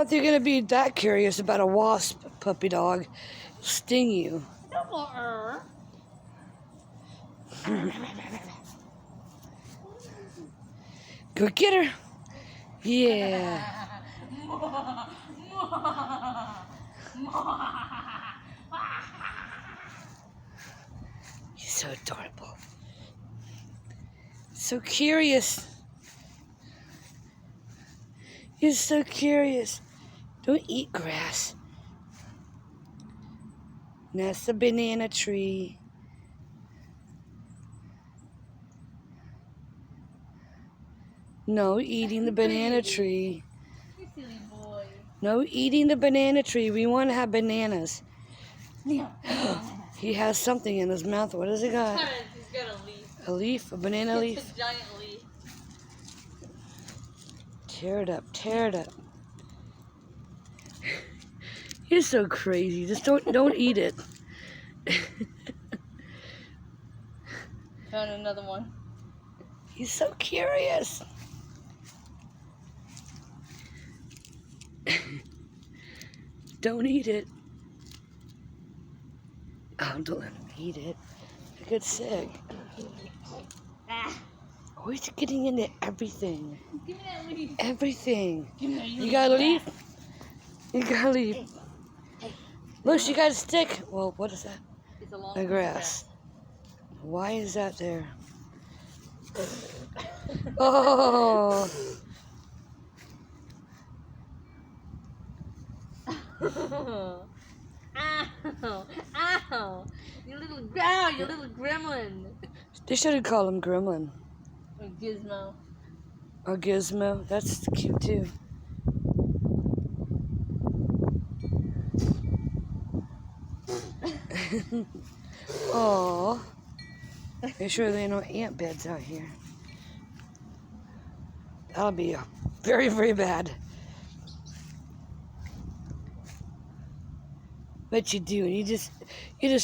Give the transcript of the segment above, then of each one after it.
thought you were gonna be that curious about a wasp, puppy dog. It'll sting you. Go get her. Yeah. He's so adorable. So curious. You're so curious. Don't eat grass. And that's the banana tree. No eating the banana tree. You silly boy. No eating the banana tree. We want to have bananas. He has something in his mouth. What has he got? He's got a leaf. A leaf? A banana leaf? It's a giant leaf. Tear it up. Tear it up. You're so crazy. Just don't eat it. Found another one. He's so curious. Don't eat it. Oh, don't let him eat it. He'll get sick. Ah. Oh, he's getting into everything. Give me that leaf. Everything. Give me that leaf. You got a leaf? You got a leaf. Look, she got a stick. Well, what is that? It's a long The grass. Why is that there? Oh. Ow! Ow! You little gremlin. They should have called him Gremlin. Or Gizmo. Or Gizmo. That's cute too. Oh. Make sure there ain't no ant beds out here. That'll be very, very bad. Bet you do. You're just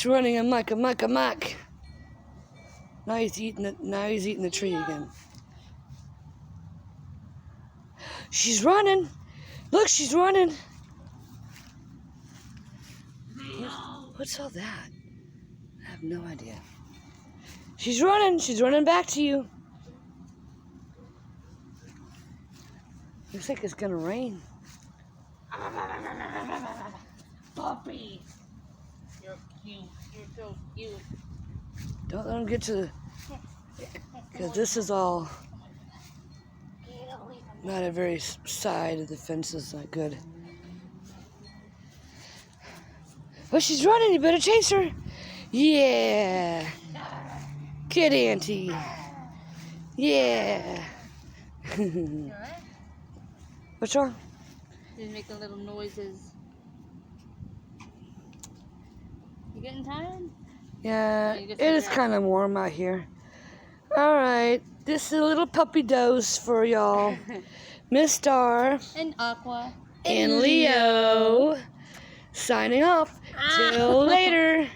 running amok. Now he's eating the tree again. She's running. Look, she's running. What's all that? I have no idea. She's running. She's running back to you. Looks like it's gonna rain. Puppy. You're cute. You're so cute. Don't let him get to the... Because this is all... Not a very side of the fence is not good. Oh, she's running. You better chase her. Yeah. Get Auntie. Yeah. You alright? What's wrong? He's making little noises. You getting tired? Yeah, You it get is some kind of warm out here. All right. This is a little puppy dose for y'all. Miss Star. And Aqua. And Leo. Signing off. Till later.